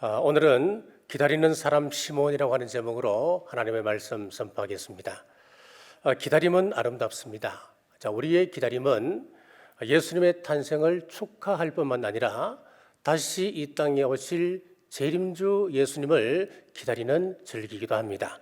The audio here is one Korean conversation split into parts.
오늘은 기다리는 사람 시몬이라고 하는 제목으로 하나님의 말씀 선포하겠습니다. 기다림은 아름답습니다. 우리의 기다림은 예수님의 탄생을 축하할 뿐만 아니라 다시 이 땅에 오실 재림주 예수님을 기다리는 절기이기도 합니다.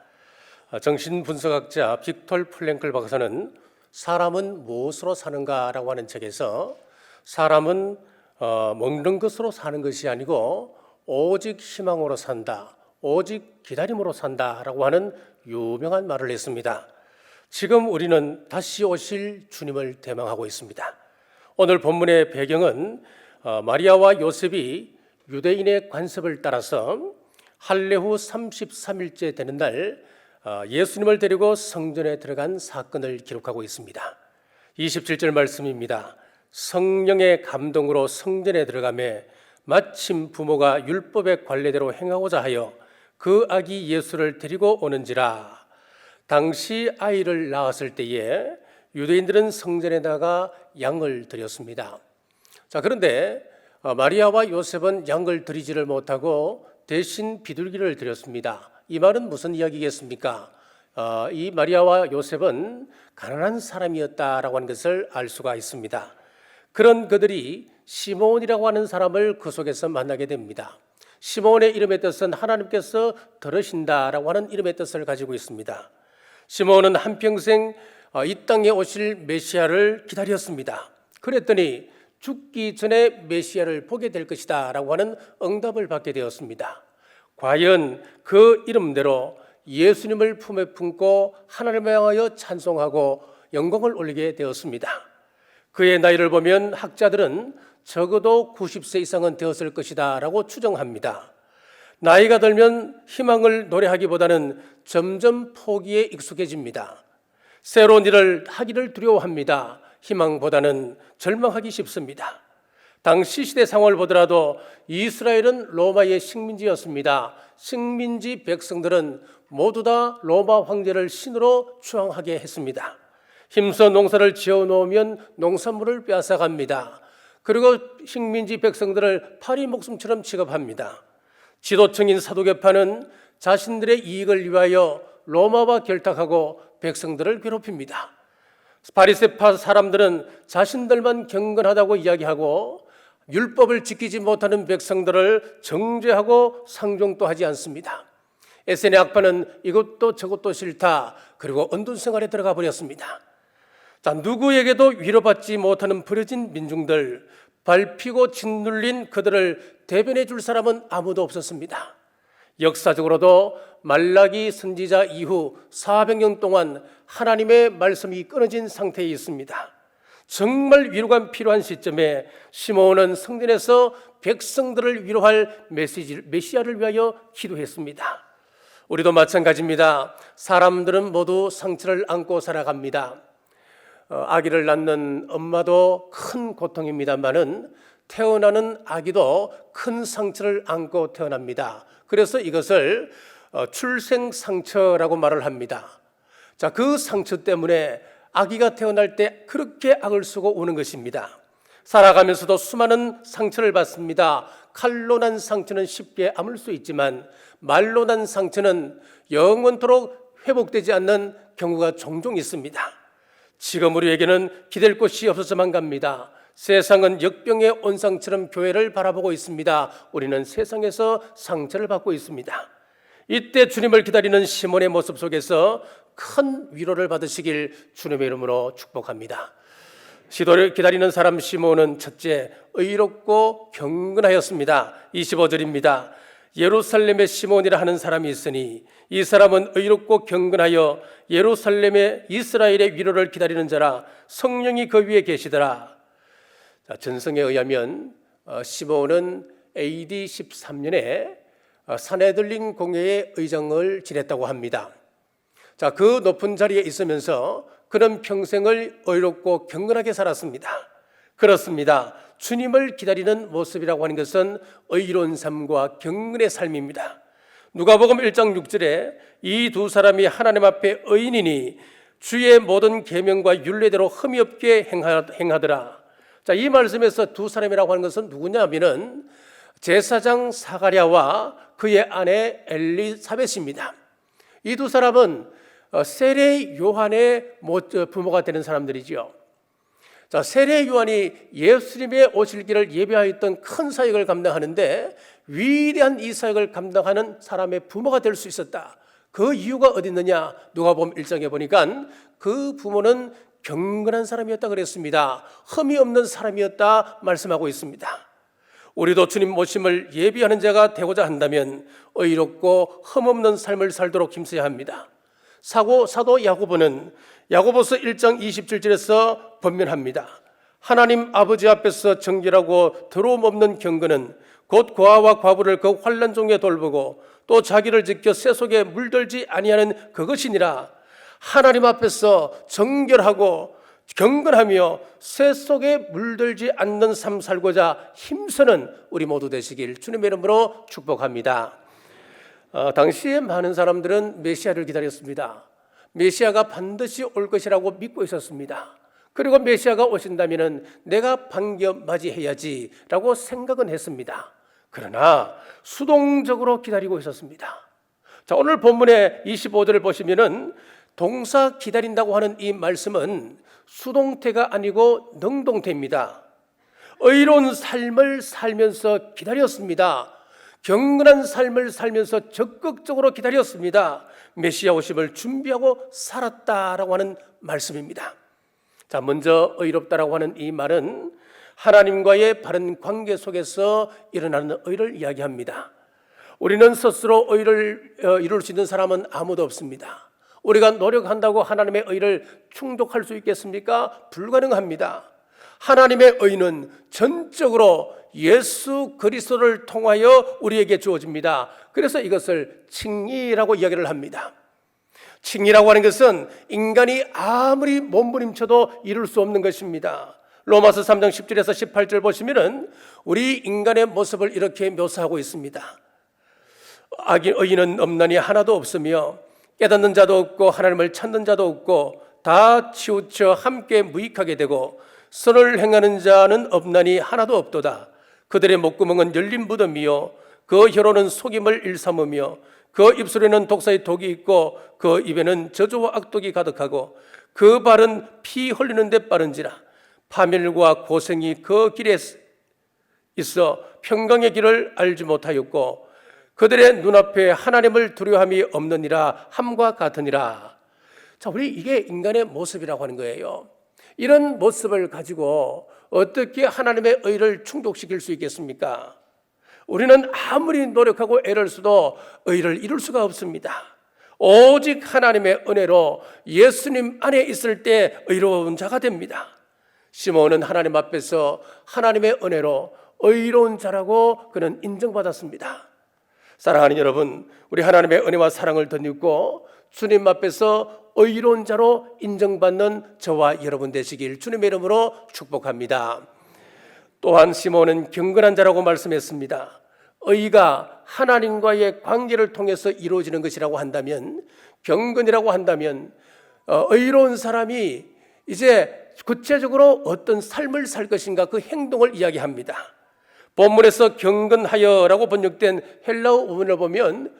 정신분석학자 빅톨 프랭클 박사는 사람은 무엇으로 사는가라고 하는 책에서 사람은 먹는 것으로 사는 것이 아니고 오직 희망으로 산다, 오직 기다림으로 산다라고 하는 유명한 말을 했습니다. 지금 우리는 다시 오실 주님을 대망하고 있습니다. 오늘 본문의 배경은 마리아와 요셉이 유대인의 관습을 따라서 할례 후 33일째 되는 날 예수님을 데리고 성전에 들어간 사건을 기록하고 있습니다. 27절 말씀입니다. 성령의 감동으로 성전에 들어가매 마침 부모가 율법의 관례대로 행하고자 하여 그 아기 예수를 데리고 오는지라. 당시 아이를 낳았을 때에 유대인들은 성전에 나가 양을 드렸습니다. 그런데 마리아와 요셉은 양을 드리지를 못하고 대신 비둘기를 드렸습니다. 이 말은 무슨 이야기겠습니까? 이 마리아와 요셉은 가난한 사람이었다라고 하는 것을 알 수가 있습니다. 그런 그들이 시몬이라고 하는 사람을 그 속에서 만나게 됩니다. 시몬의 이름의 뜻은 하나님께서 들으신다라고 하는 이름의 뜻을 가지고 있습니다. 시몬은 한평생 이 땅에 오실 메시아를 기다렸습니다. 그랬더니 죽기 전에 메시아를 보게 될 것이다 라고 하는 응답을 받게 되었습니다. 과연 그 이름대로 예수님을 품에 품고 하나님을 향하여 찬송하고 영광을 올리게 되었습니다. 그의 나이를 보면 학자들은 적어도 90세 이상은 되었을 것이다 라고 추정합니다. 나이가 들면 희망을 노래하기보다는 점점 포기에 익숙해집니다. 새로운 일을 하기를 두려워합니다. 희망보다는 절망하기 쉽습니다. 당시 시대 상황을 보더라도 이스라엘은 로마의 식민지였습니다. 식민지 백성들은 모두 다 로마 황제를 신으로 추앙하게 했습니다. 힘써 농사를 지어놓으면 농산물을 빼앗아갑니다. 그리고 식민지 백성들을 파리 목숨처럼 취급합니다. 지도층인 사두개파는 자신들의 이익을 위하여 로마와 결탁하고 백성들을 괴롭힙니다. 바리새파 사람들은 자신들만 경건하다고 이야기하고 율법을 지키지 못하는 백성들을 정죄하고 상종도 하지 않습니다. 에세네 악파는 이것도 저것도 싫다, 그리고 언둔 생활에 들어가 버렸습니다. 누구에게도 위로받지 못하는 버려진 민중들, 밟히고 짓눌린 그들을 대변해 줄 사람은 아무도 없었습니다. 역사적으로도 말라기 선지자 이후 400년 동안 하나님의 말씀이 끊어진 상태에 있습니다. 정말 위로가 필요한 시점에 시몬은 성전에서 백성들을 위로할 메시아를 위하여 기도했습니다. 우리도 마찬가지입니다. 사람들은 모두 상처를 안고 살아갑니다. 아기를 낳는 엄마도 큰 고통입니다만은 태어나는 아기도 큰 상처를 안고 태어납니다. 그래서 이것을 출생상처라고 말을 합니다. 그 상처 때문에 아기가 태어날 때 그렇게 악을 쓰고 오는 것입니다. 살아가면서도 수많은 상처를 받습니다. 칼로 난 상처는 쉽게 아물 수 있지만 말로 난 상처는 영원토록 회복되지 않는 경우가 종종 있습니다. 지금 우리에게는 기댈 곳이 없어서만 갑니다. 세상은 역병의 온상처럼 교회를 바라보고 있습니다. 우리는 세상에서 상처를 받고 있습니다. 이때 주님을 기다리는 시몬의 모습 속에서 큰 위로를 받으시길 주님의 이름으로 축복합니다. 시도를 기다리는 사람 시몬은 첫째, 의롭고 경건하였습니다. 25절입니다. 예루살렘의 시몬이라 하는 사람이 있으니 이 사람은 의롭고 경건하여 예루살렘의 이스라엘의 위로를 기다리는 자라. 성령이 그 위에 계시더라. 전성에 의하면 시몬은 AD 13년에 사네들린 공회의 의장을 지냈다고 합니다. 그 높은 자리에 있으면서 그는 평생을 의롭고 경건하게 살았습니다. 그렇습니다. 주님을 기다리는 모습이라고 하는 것은 의로운 삶과 경건의 삶입니다. 누가복음 1장 6절에 이 두 사람이 하나님 앞에 의인이니 주의 모든 계명과 율례대로 흠이 없게 행하더라. 이 말씀에서 두 사람이라고 하는 것은 누구냐 하면은 제사장 사가랴와 그의 아내 엘리사벳입니다. 이 두 사람은 세례 요한의 부모가 되는 사람들이죠. 자, 세례 요한이 예수님의 오실 길을 예비하였던 큰 사역을 감당하는데 위대한 이 사역을 감당하는 사람의 부모가 될 수 있었다. 그 이유가 어디 있느냐? 누가복음 1장에 보니까 그 부모는 경건한 사람이었다 그랬습니다. 흠이 없는 사람이었다 말씀하고 있습니다. 우리도 주님 모심을 예비하는 자가 되고자 한다면 의롭고 흠없는 삶을 살도록 힘써야 합니다. 사도 야고보는 야고보서 1장 27절에서 번면합니다. 하나님 아버지 앞에서 정결하고 더러움 없는 경건은 곧 고아와 과부를 그 환난 중에 돌보고 또 자기를 지켜 새 속에 물들지 아니하는 그것이니라. 하나님 앞에서 정결하고 경건하며 새 속에 물들지 않는 삶 살고자 힘쓰는 우리 모두 되시길 주님의 이름으로 축복합니다. 당시에 많은 사람들은 메시아를 기다렸습니다. 메시아가 반드시 올 것이라고 믿고 있었습니다. 그리고 메시아가 오신다면 내가 반겨 맞이해야지 라고 생각은 했습니다. 그러나 수동적으로 기다리고 있었습니다. 자, 오늘 본문의 25절을 보시면은 동사 기다린다고 하는 이 말씀은 수동태가 아니고 능동태입니다. 의로운 삶을 살면서 기다렸습니다. 경건한 삶을 살면서 적극적으로 기다렸습니다. 메시아 오심을 준비하고 살았다라고 하는 말씀입니다. 자, 먼저 의롭다라고 하는 이 말은 하나님과의 바른 관계 속에서 일어나는 의를 이야기합니다. 우리는 스스로 의를 이룰 수 있는 사람은 아무도 없습니다. 우리가 노력한다고 하나님의 의를 충족할 수 있겠습니까? 불가능합니다. 하나님의 의는 전적으로 예수 그리스도를 통하여 우리에게 주어집니다. 그래서 이것을 칭의라고 이야기를 합니다. 칭의라고 하는 것은 인간이 아무리 몸부림쳐도 이룰 수 없는 것입니다. 로마서 3장 10절에서 18절 보시면은 우리 인간의 모습을 이렇게 묘사하고 있습니다. 의인은 없나니 하나도 없으며 깨닫는 자도 없고 하나님을 찾는 자도 없고 다 치우쳐 함께 무익하게 되고 선을 행하는 자는 없나니 하나도 없도다. 그들의 목구멍은 열린 무덤이요 그 혀로는 속임을 일삼으며 그 입술에는 독사의 독이 있고 그 입에는 저주와 악독이 가득하고 그 발은 피 흘리는 데 빠른지라. 파멸과 고생이 그 길에 있어 평강의 길을 알지 못하였고 그들의 눈앞에 하나님을 두려움이 없느니라 함과 같으니라. 자, 우리 이게 인간의 모습이라고 하는 거예요. 이런 모습을 가지고 어떻게 하나님의 의를 충족시킬 수 있겠습니까? 우리는 아무리 노력하고 애를 써도 의를 이룰 수가 없습니다. 오직 하나님의 은혜로 예수님 안에 있을 때 의로운 자가 됩니다. 시몬은 하나님 앞에서 하나님의 은혜로 의로운 자라고 그는 인정받았습니다. 사랑하는 여러분, 우리 하나님의 은혜와 사랑을 덧입고 주님 앞에서 의로운 자로 인정받는 저와 여러분 되시길 주님의 이름으로 축복합니다. 또한 시몬은 경건한 자라고 말씀했습니다. 의가 하나님과의 관계를 통해서 이루어지는 것이라고 한다면, 경건이라고 한다면 의로운 사람이 이제 구체적으로 어떤 삶을 살 것인가 그 행동을 이야기합니다. 본문에서 경건하여라고 번역된 헬라어 원문을 보면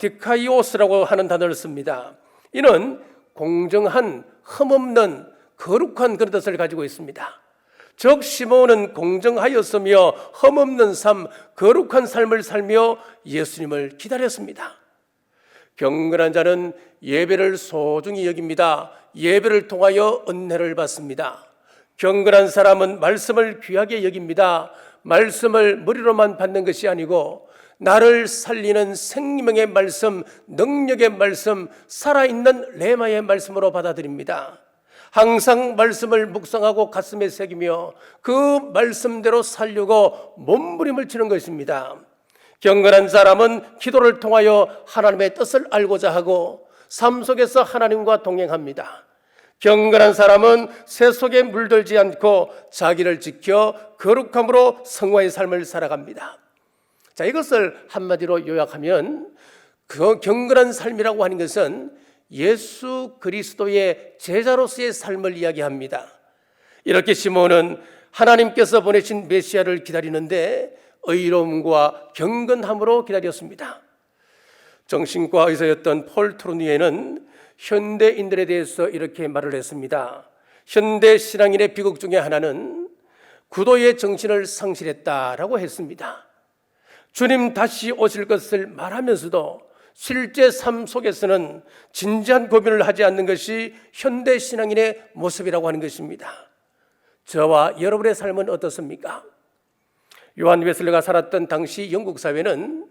디카이오스라고 하는 단어를 씁니다. 이는 공정한, 흠없는, 거룩한 그런 뜻을 가지고 있습니다. 즉 시몬은 공정하였으며 흠없는 삶, 거룩한 삶을 살며 예수님을 기다렸습니다. 경건한 자는 예배를 소중히 여깁니다. 예배를 통하여 은혜를 받습니다. 경건한 사람은 말씀을 귀하게 여깁니다. 말씀을 머리로만 받는 것이 아니고 나를 살리는 생명의 말씀, 능력의 말씀, 살아있는 레마의 말씀으로 받아들입니다. 항상 말씀을 묵상하고 가슴에 새기며 그 말씀대로 살려고 몸부림을 치는 것입니다. 경건한 사람은 기도를 통하여 하나님의 뜻을 알고자 하고 삶 속에서 하나님과 동행합니다. 경건한 사람은 새 속에 물들지 않고 자기를 지켜 거룩함으로 성화의 삶을 살아갑니다. 자, 이것을 한마디로 요약하면 그 경건한 삶이라고 하는 것은 예수 그리스도의 제자로서의 삶을 이야기합니다. 이렇게 시몬은 하나님께서 보내신 메시아를 기다리는데 의로움과 경건함으로 기다렸습니다. 정신과 의사였던 폴 트루니에는 현대인들에 대해서 이렇게 말을 했습니다. 현대 신앙인의 비극 중에 하나는 구도의 정신을 상실했다라고 했습니다. 주님 다시 오실 것을 말하면서도 실제 삶 속에서는 진지한 고민을 하지 않는 것이 현대 신앙인의 모습이라고 하는 것입니다. 저와 여러분의 삶은 어떻습니까? 요한 웨슬리가 살았던 당시 영국 사회는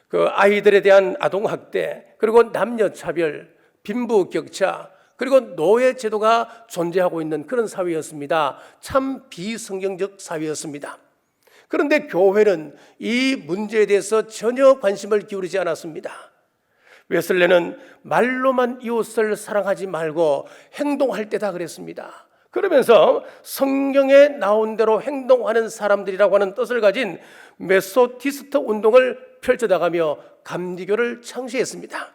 그 아이들에 대한 아동학대, 그리고 남녀차별, 빈부격차, 그리고 노예 제도가 존재하고 있는 그런 사회였습니다. 참 비성경적 사회였습니다. 그런데 교회는 이 문제에 대해서 전혀 관심을 기울이지 않았습니다. 웨슬레는 말로만 이웃을 사랑하지 말고 행동할 때다 그랬습니다. 그러면서 성경에 나온 대로 행동하는 사람들이라고 하는 뜻을 가진 메소디스트 운동을 펼쳐나가며 감리교를 창시했습니다.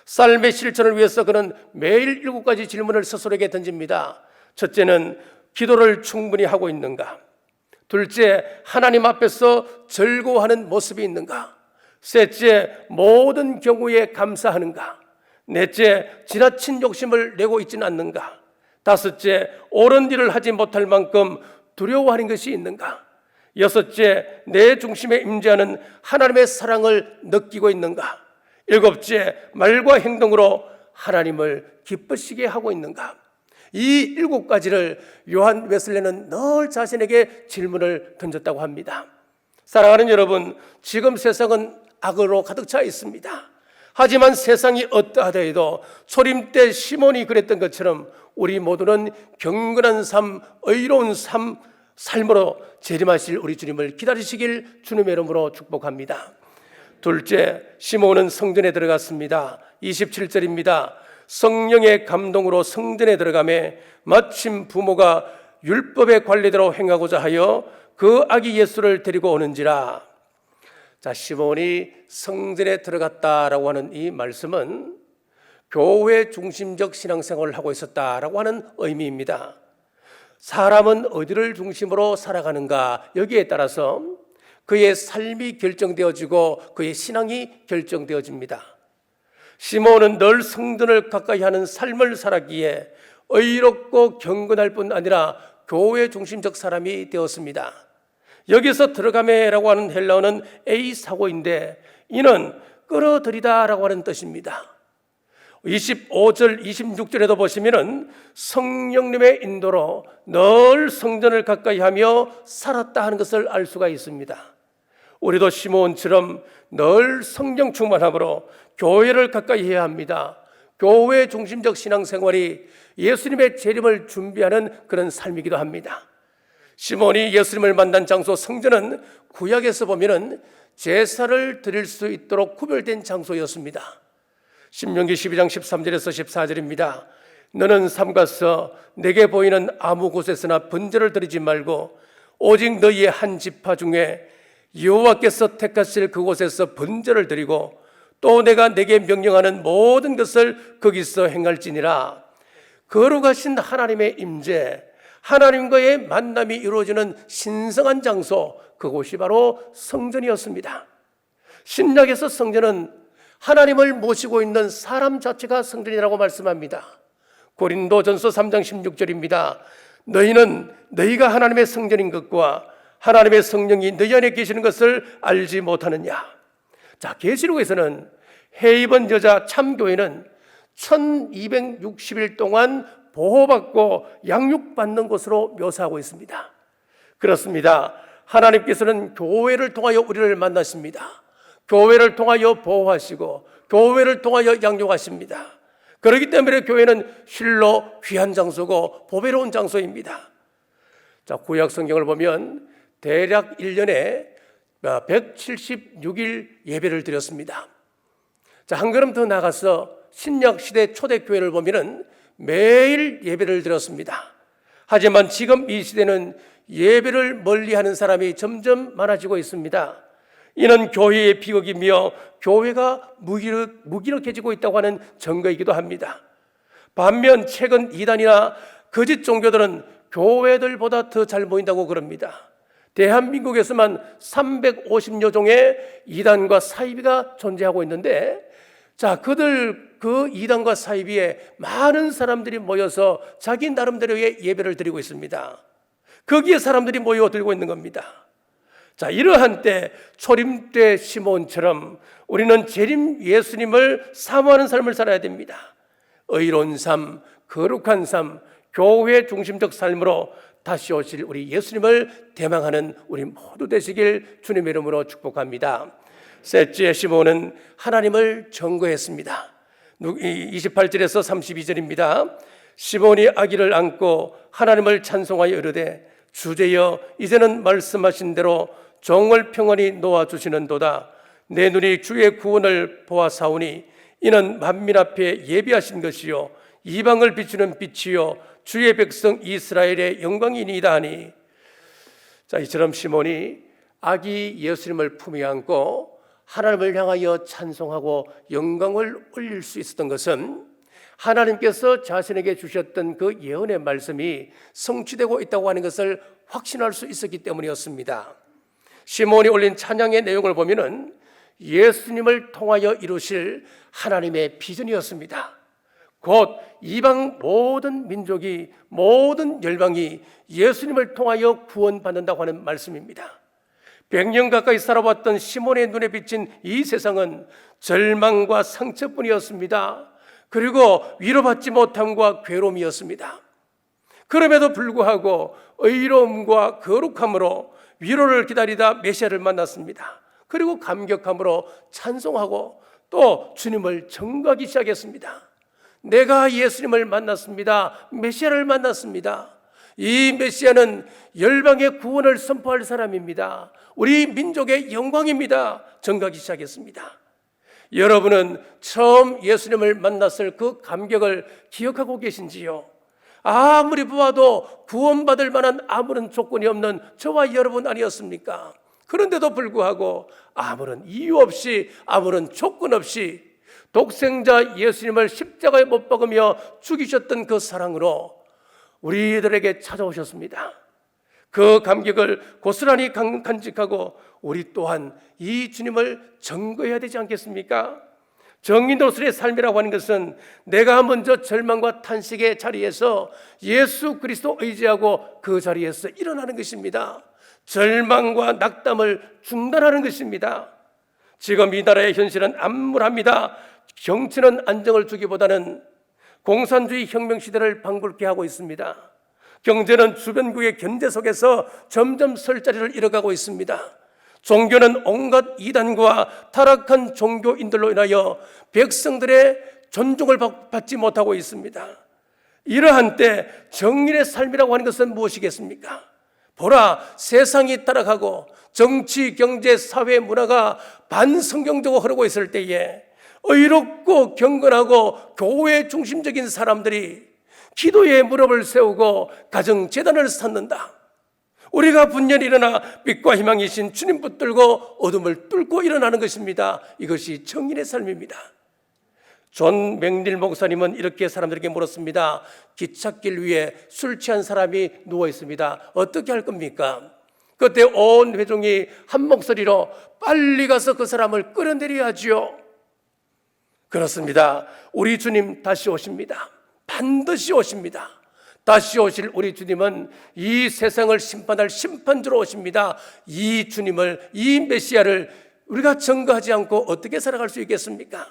삶의 실천을 위해서 그는 매일 7가지 질문을 스스로에게 던집니다. 첫째는 기도를 충분히 하고 있는가? 둘째, 하나님 앞에서 즐거워하는 모습이 있는가? 셋째, 모든 경우에 감사하는가? 넷째, 지나친 욕심을 내고 있지는 않는가? 다섯째, 옳은 일을 하지 못할 만큼 두려워하는 것이 있는가? 여섯째, 내 중심에 임재하는 하나님의 사랑을 느끼고 있는가? 일곱째, 말과 행동으로 하나님을 기쁘시게 하고 있는가? 이 7가지를 요한 웨슬레는 늘 자신에게 질문을 던졌다고 합니다. 사랑하는 여러분, 지금 세상은 악으로 가득 차 있습니다. 하지만 세상이 어떠하다 해도 초림 때 시몬이 그랬던 것처럼 우리 모두는 경건한 삶, 의로운 삶으로 재림하실 우리 주님을 기다리시길 주님의 이름으로 축복합니다. 둘째, 시몬은 성전에 들어갔습니다. 27절입니다. 성령의 감동으로 성전에 들어가매 마침 부모가 율법의 관례대로 행하고자 하여 그 아기 예수를 데리고 오는지라. 자, 시몬이 성전에 들어갔다라고 하는 이 말씀은 교회 중심적 신앙생활을 하고 있었다라고 하는 의미입니다. 사람은 어디를 중심으로 살아가는가, 여기에 따라서 그의 삶이 결정되어지고 그의 신앙이 결정되어집니다. 시몬은 늘 성전을 가까이 하는 삶을 살았기에 의롭고 경건할 뿐 아니라 교회 중심적 사람이 되었습니다. 여기서 들어가매라고 하는 헬라어는 에이사고인데 이는 끌어들이다라고 하는 뜻입니다. 25절, 26절에도 보시면은 성령님의 인도로 늘 성전을 가까이 하며 살았다 하는 것을 알 수가 있습니다. 우리도 시몬처럼 늘 성령 충만함으로 교회를 가까이 해야 합니다. 교회 중심적 신앙생활이 예수님의 재림을 준비하는 그런 삶이기도 합니다. 시몬이 예수님을 만난 장소 성전은 구약에서 보면은 제사를 드릴 수 있도록 구별된 장소였습니다. 신명기 12장 13절에서 14절입니다. 너는 삼가서 내게 보이는 아무 곳에서나 번제를 드리지 말고 오직 너희의 한 지파 중에 여호와께서 택하실 그곳에서 번제를 드리고 또 내가 내게 명령하는 모든 것을 거기서 행할지니라. 거룩하신 하나님의 임재, 하나님과의 만남이 이루어지는 신성한 장소, 그곳이 바로 성전이었습니다. 신약에서 성전은 하나님을 모시고 있는 사람 자체가 성전이라고 말씀합니다. 고린도전서 3장 16절입니다. 너희는 너희가 하나님의 성전인 것과 하나님의 성령이 너희 안에 계시는 것을 알지 못하느냐. 자, 계시록에서는 해입은 여자 참교회는 1260일 동안 보호받고 양육받는 것으로 묘사하고 있습니다. 그렇습니다. 하나님께서는 교회를 통하여 우리를 만나십니다. 교회를 통하여 보호하시고 교회를 통하여 양육하십니다. 그렇기 때문에 교회는 실로 귀한 장소고 보배로운 장소입니다. 자, 구약 성경을 보면 대략 1년에 176일 예배를 드렸습니다. 자, 한 걸음 더 나가서 신약 시대 초대교회를 보면은 매일 예배를 드렸습니다. 하지만 지금 이 시대는 예배를 멀리하는 사람이 점점 많아지고 있습니다. 이는 교회의 비극이며 교회가 무기력해지고 있다고 하는 증거이기도 합니다. 반면 최근 이단이나 거짓 종교들은 교회들보다 더 잘 모인다고 그럽니다. 대한민국에서만 350여 종의 이단과 사이비가 존재하고 있는데, 자, 그 이단과 사이비에 많은 사람들이 모여서 자기 나름대로의 예배를 드리고 있습니다. 거기에 사람들이 모여들고 있는 겁니다. 자, 이러한 때 초림 때 시몬처럼 우리는 재림 예수님을 사모하는 삶을 살아야 됩니다. 의로운 삶, 거룩한 삶, 교회 중심적 삶으로 다시 오실 우리 예수님을 대망하는 우리 모두 되시길 주님의 이름으로 축복합니다. 셋째, 시몬은 하나님을 증거했습니다. 28절에서 32절입니다. 시몬이 아기를 안고 하나님을 찬송하여 이르되 주제여 이제는 말씀하신 대로 종을 평안히 놓아주시는도다. 내 눈이 주의 구원을 보아사오니 이는 만민 앞에 예비하신 것이요 이방을 비추는 빛이요 주의 백성 이스라엘의 영광이니이다 하니. 자, 이처럼 시몬이 아기 예수님을 품에 안고 하나님을 향하여 찬송하고 영광을 올릴 수 있었던 것은 하나님께서 자신에게 주셨던 그 예언의 말씀이 성취되고 있다고 하는 것을 확신할 수 있었기 때문이었습니다. 시몬이 올린 찬양의 내용을 보면은 예수님을 통하여 이루실 하나님의 비전이었습니다. 곧 이방 모든 민족이, 모든 열방이 예수님을 통하여 구원받는다고 하는 말씀입니다. 100년 가까이 살아왔던 시몬의 눈에 비친 이 세상은 절망과 상처뿐이었습니다. 그리고 위로받지 못함과 괴로움이었습니다. 그럼에도 불구하고 의로움과 거룩함으로 위로를 기다리다 메시아를 만났습니다. 그리고 감격함으로 찬송하고 또 주님을 전가하기 시작했습니다. 내가 예수님을 만났습니다. 메시아를 만났습니다. 이 메시아는 열방의 구원을 선포할 사람입니다. 우리 민족의 영광입니다. 전가하기 시작했습니다. 여러분은 처음 예수님을 만났을 그 감격을 기억하고 계신지요? 아무리 보아도 구원받을 만한 아무런 조건이 없는 저와 여러분 아니었습니까? 그런데도 불구하고 아무런 이유 없이, 아무런 조건 없이 독생자 예수님을 십자가에 못 박으며 죽이셨던 그 사랑으로 우리들에게 찾아오셨습니다. 그 감격을 고스란히 간직하고 우리 또한 이 주님을 증거해야 되지 않겠습니까? 정인으로서의 삶이라고 하는 것은 내가 먼저 절망과 탄식의 자리에서 예수 그리스도 의지하고 그 자리에서 일어나는 것입니다. 절망과 낙담을 중단하는 것입니다. 지금 이 나라의 현실은 암울합니다. 정치는 안정을 주기보다는 공산주의 혁명 시대를 방불케 하고 있습니다. 경제는 주변국의 견제 속에서 점점 설 자리를 잃어가고 있습니다. 종교는 온갖 이단과 타락한 종교인들로 인하여 백성들의 존중을 받지 못하고 있습니다. 이러한 때 정인의 삶이라고 하는 것은 무엇이겠습니까? 보라, 세상이 타락하고 정치, 경제, 사회, 문화가 반성경적으로 흐르고 있을 때에 의롭고 경건하고 교회 중심적인 사람들이 기도에 무릎을 세우고 가정재단을 쌓는다. 우리가 분연히 일어나 빛과 희망이신 주님 붙들고 어둠을 뚫고 일어나는 것입니다. 이것이 정인의 삶입니다. 존 맥닐 목사님은 이렇게 사람들에게 물었습니다. 기찻길 위에 술 취한 사람이 누워 있습니다. 어떻게 할 겁니까? 그때 온 회중이 한 목소리로 빨리 가서 그 사람을 끌어내려야지요. 그렇습니다. 우리 주님 다시 오십니다. 반드시 오십니다. 다시 오실 우리 주님은 이 세상을 심판할 심판주로 오십니다. 이 주님을, 이 메시아를 우리가 증거하지 않고 어떻게 살아갈 수 있겠습니까?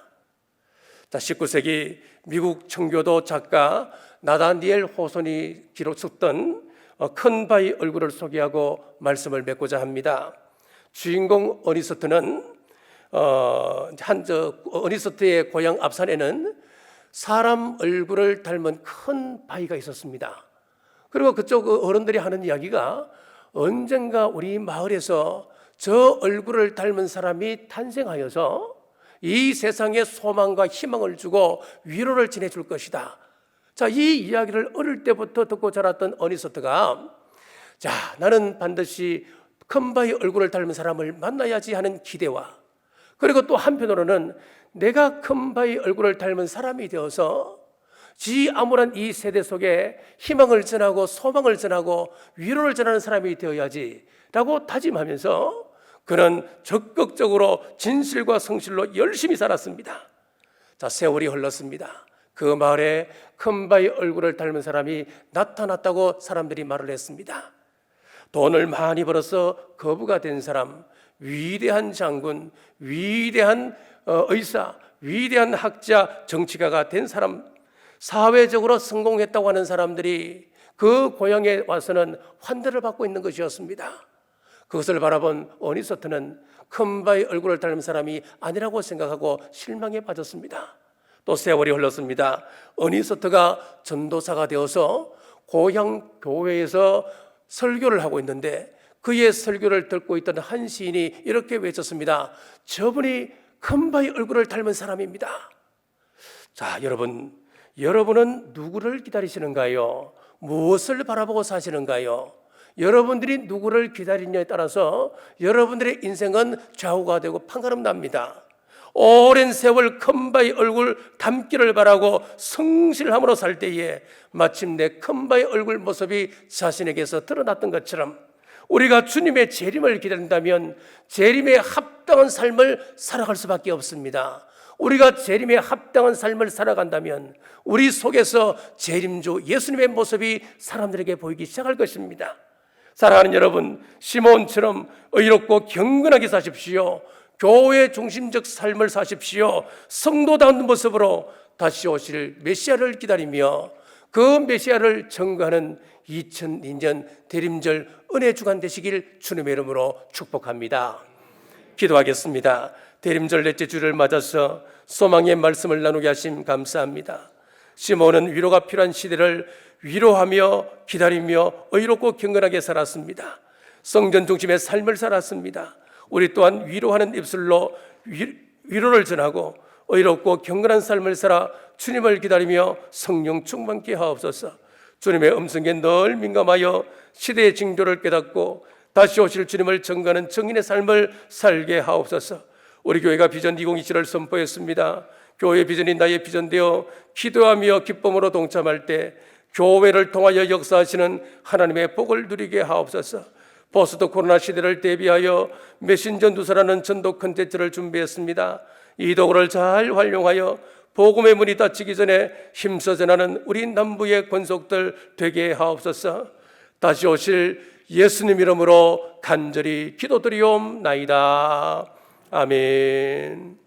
19세기 미국 청교도 작가 나다니엘 호손이 썼던 큰 바위 얼굴을 소개하고 말씀을 맺고자 합니다. 주인공 어니스트는 어니스트의 고향 앞산에는 사람 얼굴을 닮은 큰 바위가 있었습니다. 그리고 그쪽 어른들이 하는 이야기가 언젠가 우리 마을에서 저 얼굴을 닮은 사람이 탄생하여서 이 세상에 소망과 희망을 주고 위로를 지내줄 것이다. 자, 이 이야기를 어릴 때부터 듣고 자랐던 어니스트가 나는 반드시 큰 바위 얼굴을 닮은 사람을 만나야지 하는 기대와, 그리고 또 한편으로는 내가 큰 바위 얼굴을 닮은 사람이 되어서 지 암울한 이 세대 속에 희망을 전하고 소망을 전하고 위로를 전하는 사람이 되어야지 라고 다짐하면서 그는 적극적으로 진실과 성실로 열심히 살았습니다. 자, 세월이 흘렀습니다. 그 마을에 큰 바위 얼굴을 닮은 사람이 나타났다고 사람들이 말을 했습니다. 돈을 많이 벌어서 거부가 된 사람, 위대한 장군, 위대한 의사, 위대한 학자, 정치가가 된 사람, 사회적으로 성공했다고 하는 사람들이 그 고향에 와서는 환대를 받고 있는 것이었습니다. 그것을 바라본 어니서트는 큰 바위 얼굴을 닮은 사람이 아니라고 생각하고 실망에 빠졌습니다. 또 세월이 흘렀습니다. 어니서트가 전도사가 되어서 고향 교회에서 설교를 하고 있는데 그의 설교를 듣고 있던 한 시인이 이렇게 외쳤습니다. 저분이 큰 바위 얼굴을 닮은 사람입니다. 자, 여러분은 누구를 기다리시는가요? 무엇을 바라보고 사시는가요? 여러분들이 누구를 기다리느냐에 따라서 여러분들의 인생은 좌우가 되고 판가름납니다. 오랜 세월 큰 바위 얼굴 닮기를 바라고 성실함으로 살 때에 마침내 큰 바위 얼굴 모습이 자신에게서 드러났던 것처럼 우리가 주님의 재림을 기다린다면 재림에 합당한 삶을 살아갈 수밖에 없습니다. 우리가 재림에 합당한 삶을 살아간다면 우리 속에서 재림주 예수님의 모습이 사람들에게 보이기 시작할 것입니다. 사랑하는 여러분, 시몬처럼 의롭고 경건하게 사십시오. 교회 중심적 삶을 사십시오. 성도다운 모습으로 다시 오실 메시아를 기다리며 그 메시아를 증거하는 2002년 대림절 은혜 주간 되시길 주님의 이름으로 축복합니다. 기도하겠습니다. 대림절 넷째 주를 맞아서 소망의 말씀을 나누게 하심 감사합니다. 시몬은 위로가 필요한 시대를 위로하며 기다리며 의롭고 경건하게 살았습니다. 성전 중심의 삶을 살았습니다. 우리 또한 위로하는 입술로 위로를 전하고 의롭고 경건한 삶을 살아 주님을 기다리며 성령 충만케 하옵소서. 주님의 음성에 늘 민감하여 시대의 징조를 깨닫고 다시 오실 주님을 증거하는 증인의 삶을 살게 하옵소서. 우리 교회가 비전 2027을 선포했습니다. 교회 비전이 나의 비전되어 기도하며 기쁨으로 동참할 때 교회를 통하여 역사하시는 하나님의 복을 누리게 하옵소서. 포스트 코로나 시대를 대비하여 메신저 누사라는 전도 콘텐츠를 준비했습니다. 이 도구를 잘 활용하여 복음의 문이 닫히기 전에 힘써 전하는 우리 남부의 권속들 되게 하옵소서. 다시 오실 예수님 이름으로 간절히 기도드리옵나이다. 아멘.